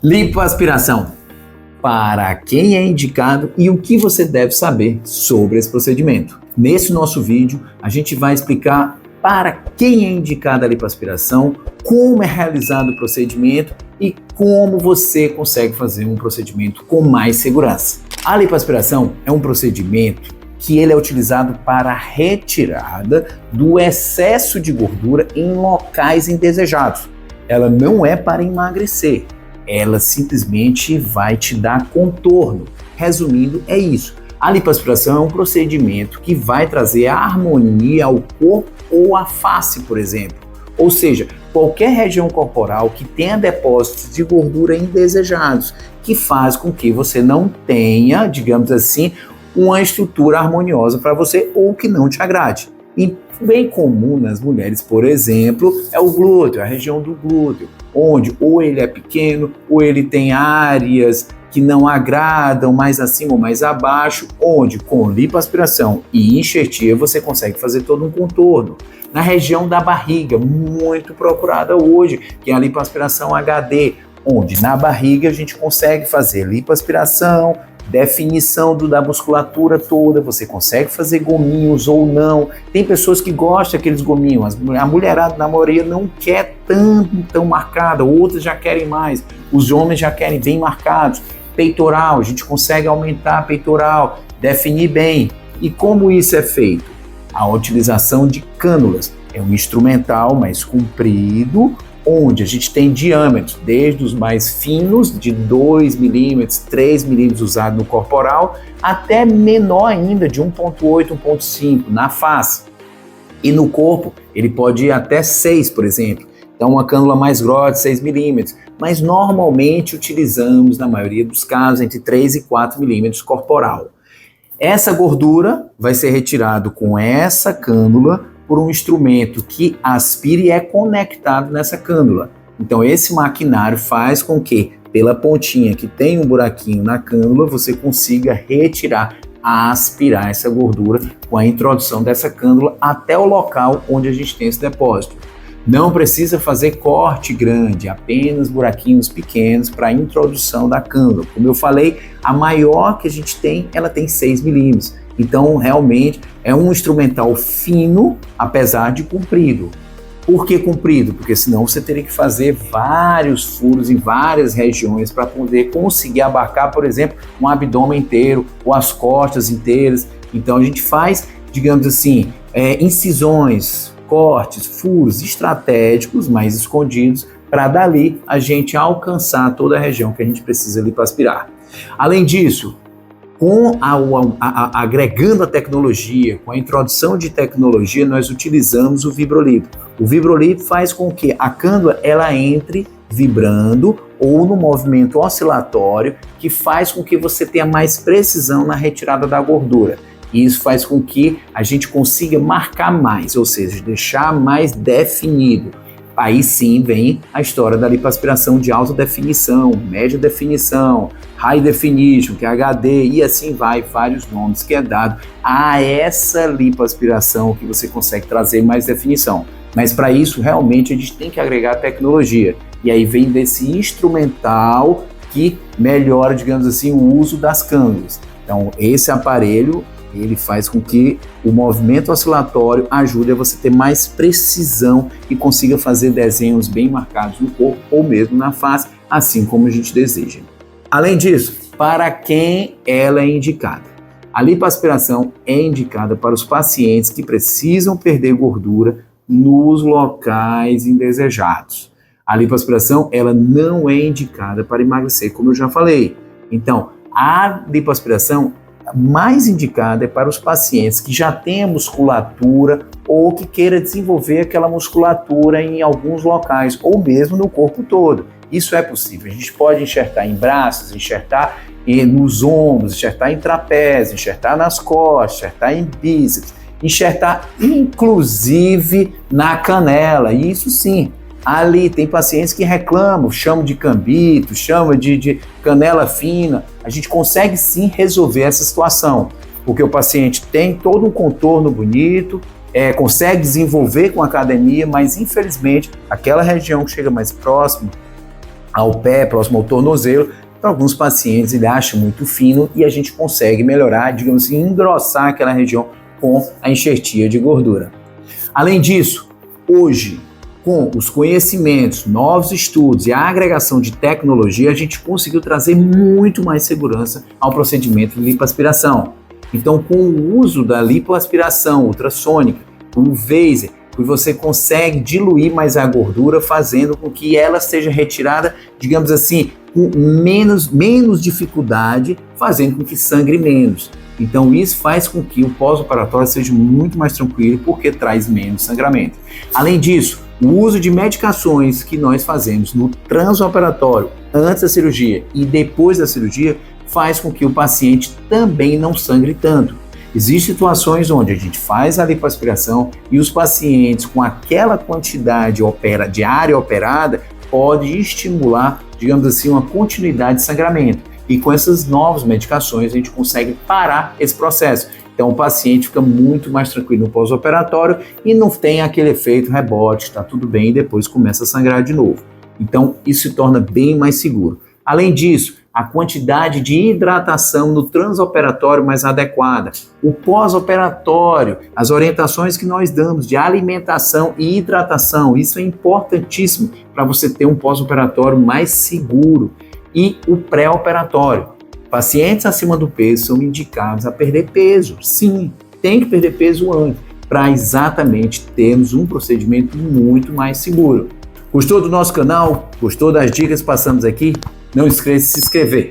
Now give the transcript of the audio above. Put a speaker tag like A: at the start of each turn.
A: Lipoaspiração. Para quem é indicado e o que você deve saber sobre esse procedimento. Nesse nosso vídeo, a gente vai explicar para quem é indicada a lipoaspiração, como é realizado o procedimento e como você consegue fazer um procedimento com mais segurança. A lipoaspiração é um procedimento que ele é utilizado para a retirada do excesso de gordura em locais indesejados. Ela não é para emagrecer, ela simplesmente vai te dar contorno. Resumindo, é isso. A lipoaspiração é um procedimento que vai trazer a harmonia ao corpo ou à face, por exemplo. Ou seja, qualquer região corporal que tenha depósitos de gordura indesejados, que faz com que você não tenha, digamos assim, uma estrutura harmoniosa para você ou que não te agrade. E bem comum nas mulheres, por exemplo, é o glúteo, a região do glúteo, onde ou ele é pequeno ou ele tem áreas que não agradam, mais acima ou mais abaixo, onde com lipoaspiração e enxertia você consegue fazer todo um contorno. Na região da barriga, muito procurada hoje, que é a lipoaspiração HD, onde na barriga a gente consegue fazer lipoaspiração, definição da musculatura toda, você consegue fazer gominhos ou não. Tem pessoas que gostam daqueles gominhos, a mulherada na maioria não quer tão marcada, outras já querem mais, os homens já querem bem marcados. Peitoral, a gente consegue aumentar a peitoral, definir bem. E como isso é feito? A utilização de cânulas. É um instrumental mais comprido, onde a gente tem diâmetros, desde os mais finos, de 2 milímetros, 3 milímetros usado no corporal, até menor ainda, de 1,8, 1,5 na face. E no corpo, ele pode ir até 6, por exemplo. Então, uma cânula mais grossa, 6 milímetros. Mas normalmente utilizamos, na maioria dos casos, entre 3 e 4 milímetros corporal. Essa gordura vai ser retirada com essa cânula por um instrumento que aspira e é conectado nessa cânula. Então esse maquinário faz com que, pela pontinha que tem um buraquinho na cânula, você consiga retirar, aspirar essa gordura com a introdução dessa cânula até o local onde a gente tem esse depósito. Não precisa fazer corte grande, apenas buraquinhos pequenos para a introdução da cânula. Como eu falei, a maior que a gente tem, ela tem 6 milímetros. Então, realmente, é um instrumental fino, apesar de comprido. Por que comprido? Porque senão você teria que fazer vários furos em várias regiões para poder conseguir abarcar, por exemplo, um abdômen inteiro ou as costas inteiras. Então, a gente faz, digamos assim, incisões, cortes, furos estratégicos, mais escondidos, para dali a gente alcançar toda a região que a gente precisa ali para aspirar. Além disso, agregando a tecnologia, com a introdução de tecnologia, nós utilizamos o Vibrolipo. O Vibrolipo faz com que a cânula ela entre vibrando ou no movimento oscilatório, que faz com que você tenha mais precisão na retirada da gordura. E isso faz com que a gente consiga marcar mais, ou seja, deixar mais definido. Aí sim vem a história da lipoaspiração de alta definição, média definição, high definition, que é HD, e assim vai, vários nomes que é dado a essa lipoaspiração que você consegue trazer mais definição. Mas para isso, realmente, a gente tem que agregar tecnologia. E aí vem desse instrumental que melhora, digamos assim, o uso das cânulas. Então, esse aparelho ele faz com que o movimento oscilatório ajude a você ter mais precisão e consiga fazer desenhos bem marcados no corpo ou mesmo na face, assim como a gente deseja. Além disso, para quem ela é indicada? A lipoaspiração é indicada para os pacientes que precisam perder gordura nos locais indesejados. A lipoaspiração ela não é indicada para emagrecer, como eu já falei. Então, a lipoaspiração mais indicada é para os pacientes que já têm a musculatura ou que queira desenvolver aquela musculatura em alguns locais ou mesmo no corpo todo. Isso é possível. A gente pode enxertar em braços, enxertar nos ombros, enxertar em trapézio, enxertar nas costas, enxertar em bíceps, enxertar inclusive na canela. Isso sim. Ali tem pacientes que reclamam, chamam de cambito, chamam de canela fina. A gente consegue sim resolver essa situação, porque o paciente tem todo um contorno bonito, consegue desenvolver com a academia, mas infelizmente aquela região que chega mais próximo ao pé, próximo ao tornozelo. Para alguns pacientes ele acha muito fino e a gente consegue melhorar, digamos assim, engrossar aquela região com a enxertia de gordura. Além disso, hoje, com os conhecimentos, novos estudos e a agregação de tecnologia, a gente conseguiu trazer muito mais segurança ao procedimento de lipoaspiração. Então, com o uso da lipoaspiração ultrassônica, com o Vaser, você consegue diluir mais a gordura, fazendo com que ela seja retirada, digamos assim, com menos dificuldade, fazendo com que sangre menos. Então isso faz com que o pós-operatório seja muito mais tranquilo, porque traz menos sangramento. Além disso, o uso de medicações que nós fazemos no transoperatório, antes da cirurgia e depois da cirurgia, faz com que o paciente também não sangre tanto. Existem situações onde a gente faz a lipoaspiração e os pacientes com aquela quantidade de área operada pode estimular, digamos assim, uma continuidade de sangramento. E com essas novas medicações a gente consegue parar esse processo. Então o paciente fica muito mais tranquilo no pós-operatório e não tem aquele efeito rebote, está tudo bem e depois começa a sangrar de novo. Então isso se torna bem mais seguro. Além disso, a quantidade de hidratação no transoperatório mais adequada, o pós-operatório, as orientações que nós damos de alimentação e hidratação, isso é importantíssimo para você ter um pós-operatório mais seguro. E o pré-operatório, pacientes acima do peso são indicados a perder peso, sim, tem que perder peso antes, para exatamente termos um procedimento muito mais seguro. Gostou do nosso canal? Gostou das dicas que passamos aqui? Não esqueça de se inscrever.